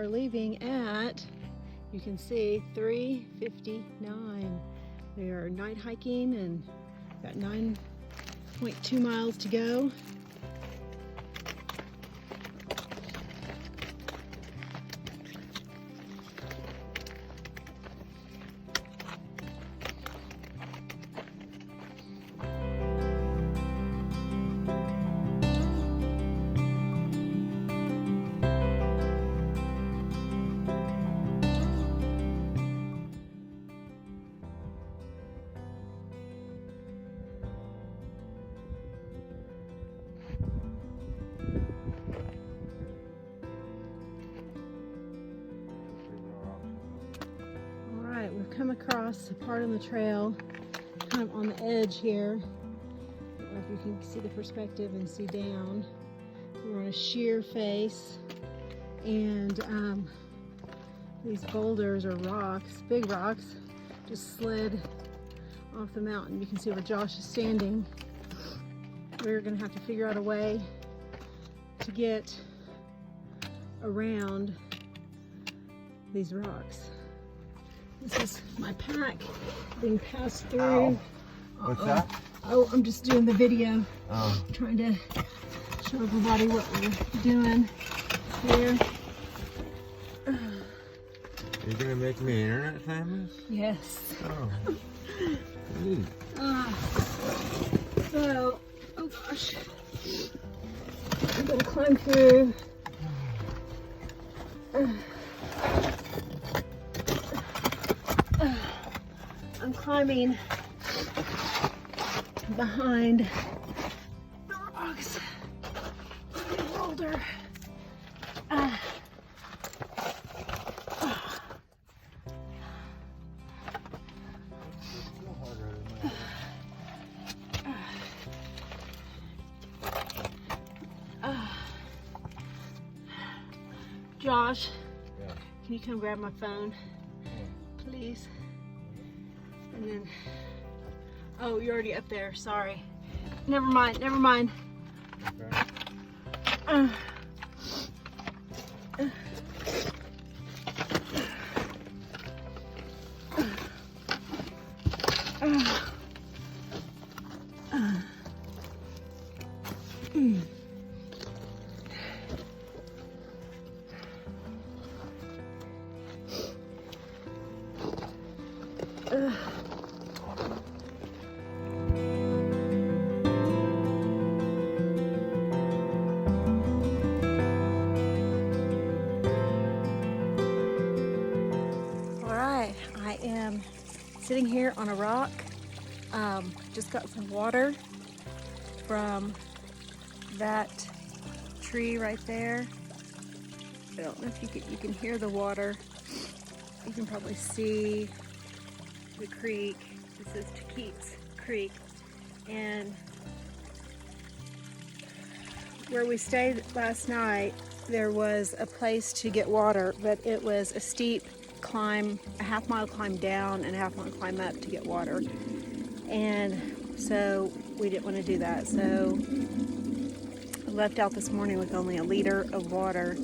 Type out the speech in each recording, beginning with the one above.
are leaving at, you can see, 3:59. We are night hiking and got 9.2 miles to go. We've come across a part on the trail, kind of on the edge here. I don't know if you can see the perspective and see down. We're on a sheer face, and these boulders or rocks, big rocks, just slid off the mountain. You can see where Josh is standing. We're gonna have to figure out a way to get around these rocks. This is my pack being passed through. Ow. What's that? Oh, I'm just doing the video. Oh. Trying to show everybody what we're doing here. You're gonna make me internet famous? Yes. Oh. Neat. So, oh gosh. I'm gonna climb through. I'm climbing behind the rocks, the boulder. Josh, Yeah. can you come grab my phone, please? And then, oh, you're already up there, sorry. Never mind, never mind. Okay. I am sitting here on a rock. Just got some water from that tree right there. I don't know if you can hear the water. You can probably see the creek. This is Taquit's Creek. And where we stayed last night, there was a place to get water, but it was a steep climb, a half-mile climb down and a half-mile climb up to get water. And so we didn't want to do that. So I left out this morning with only a liter of water,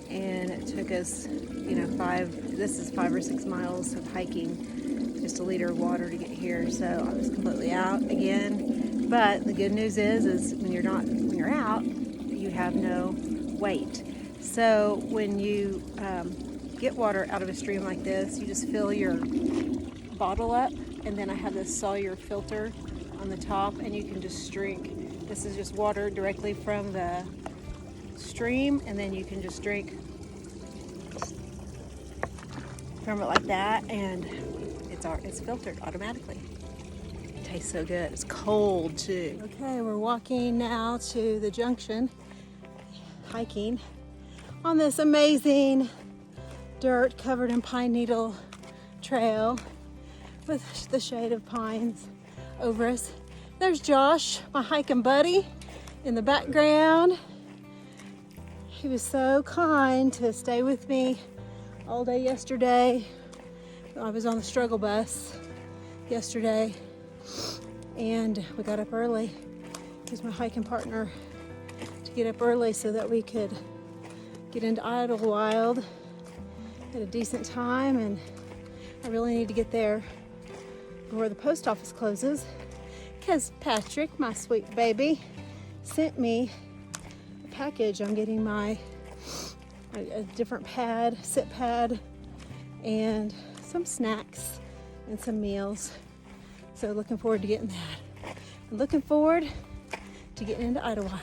and it took us, this is 5 or 6 miles of hiking, just a liter of water to get here. So I was completely out again. But the good news is when you're out, you have no weight. So when you get water out of a stream like this, you just fill your bottle up, and then I have this Sawyer filter on the top, and you can just drink. This is just water directly from the stream, and then you can just drink from it like that, and it's filtered automatically. It tastes so good. It's cold too. Okay, we're walking now to the junction, hiking on this amazing dirt covered in pine needle trail with the shade of pines over us. There's Josh, my hiking buddy, in the background. He was so kind to stay with me all day yesterday. I was on the struggle bus yesterday, and we got up early. He's my hiking partner to get up early so that we could get into Idyllwild at a decent time, and I really need to get there before the post office closes, because Patrick, my sweet baby, sent me a package. I'm getting a different pad, sit pad, and some snacks and some meals. So looking forward to getting that. I'm looking forward to getting into Idyllwild.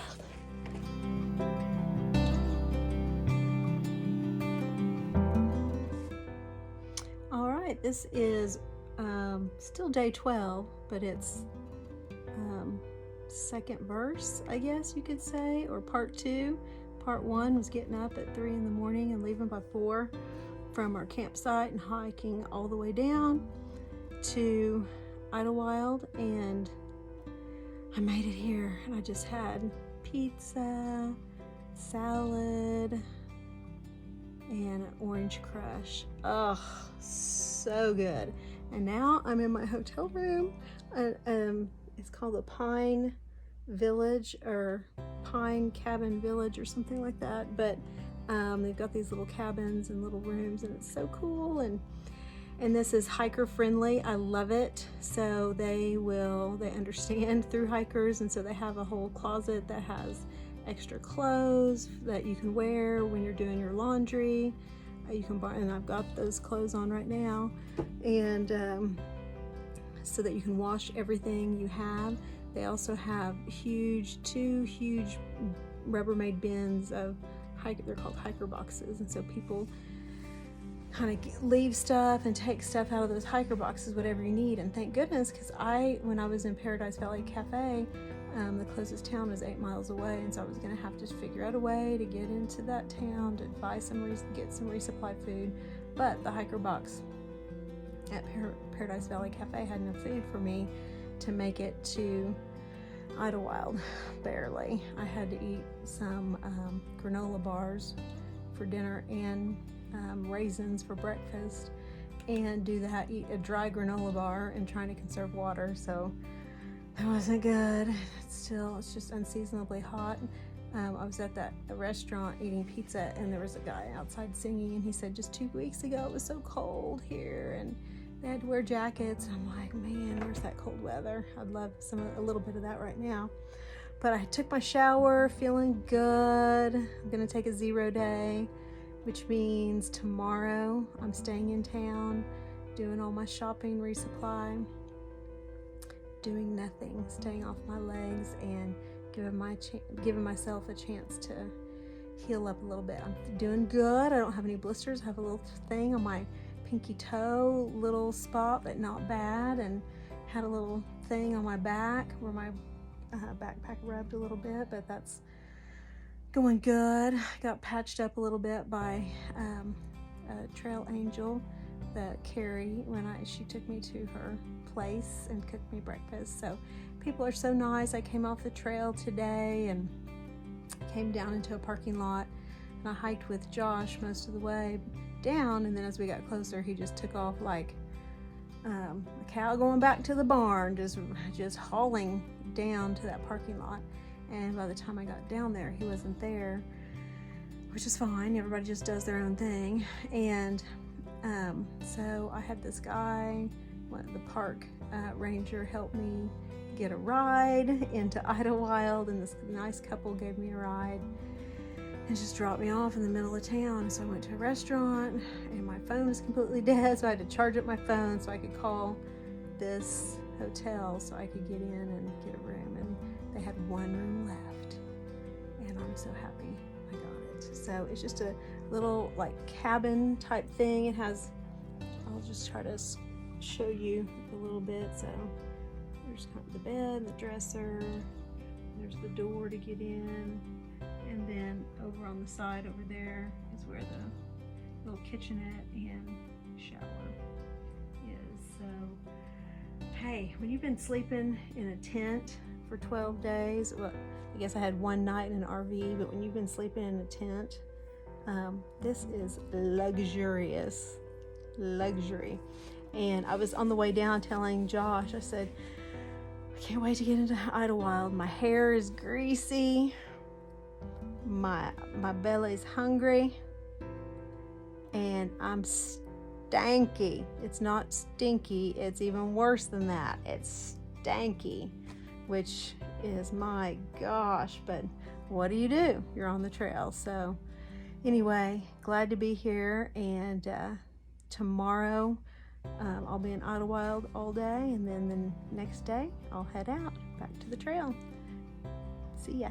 All right, this is still day 12, but it's second verse, I guess you could say, or part 2. Part 1 was getting up at 3 in the morning and leaving by 4 from our campsite and hiking all the way down to Idyllwild, and I made it here, and I just had pizza, salad, and an orange crush. Oh, so good. And now I'm in my hotel room. It's called the Pine Village, or Pine Cabin Village, or something like that, but they've got these little cabins and little rooms, and it's so cool. And this is hiker friendly. I love it. So they understand through hikers, and so they have a whole closet that has extra clothes that you can wear when you're doing your laundry. You can buy, and I've got those clothes on right now, and so that you can wash everything you have. They also have two huge Rubbermaid bins of they're called hiker boxes, and so people kind of leave stuff and take stuff out of those hiker boxes, whatever you need. And thank goodness, because when I was in Paradise Valley Cafe, the closest town is 8 miles away, and so I was going to have to figure out a way to get into that town to buy get some resupply food. But the hiker box at Paradise Valley Cafe had enough food for me to make it to Idyllwild. Barely. I had to eat some granola bars for dinner and raisins for breakfast, and eat a dry granola bar and trying to conserve water, so that wasn't good. It's just unseasonably hot. I was at a restaurant eating pizza, and there was a guy outside singing, and he said just 2 weeks ago it was so cold here and they had to wear jackets. I'm like, man, where's that cold weather? I'd love a little bit of that right now. But I took my shower, feeling good. I'm gonna take a 0 day, which means tomorrow I'm staying in town, doing all my shopping, resupply, doing nothing, staying off my legs, and giving myself a chance to heal up a little bit. I'm doing good. I don't have any blisters. I have a little thing on my pinky toe, little spot, but not bad, and had a little thing on my back where my backpack rubbed a little bit, but that's going good. Got patched up a little bit by a trail angel that Carrie, she took me to her place and cooked me breakfast. So people are so nice. I came off the trail today and came down into a parking lot, and I hiked with Josh most of the way down, and then as we got closer, he just took off like a cow going back to the barn, just hauling down to that parking lot. And by the time I got down there, he wasn't there, which is fine. Everybody just does their own thing. And so I had this guy, the park ranger, help me get a ride into Idyllwild, and this nice couple gave me a ride and just dropped me off in the middle of town. So I went to a restaurant, and my phone was completely dead, so I had to charge up my phone so I could call this hotel so I could get in and get a room. And they had 1 room left, and I'm so happy I got it. So it's just a little like cabin type thing. I'll just try to show you a little bit. So there's kind of the bed, the dresser, there's the door to get in, and then over on the side over there is where the little kitchenette and shower is. So hey, when you've been sleeping in a tent for 12 days, well, I guess I had 1 night in an RV, but when you've been sleeping in a tent, this is luxurious luxury. And I was on the way down telling Josh, I said, I can't wait to get into Idyllwild. My hair is greasy, my belly's hungry, and I'm stanky. It's not stinky, it's even worse than that. It's stanky, which is, my gosh, but what do? You're on the trail. So anyway, glad to be here, and tomorrow I'll be in Idyllwild all day, and then the next day I'll head out back to the trail. See ya.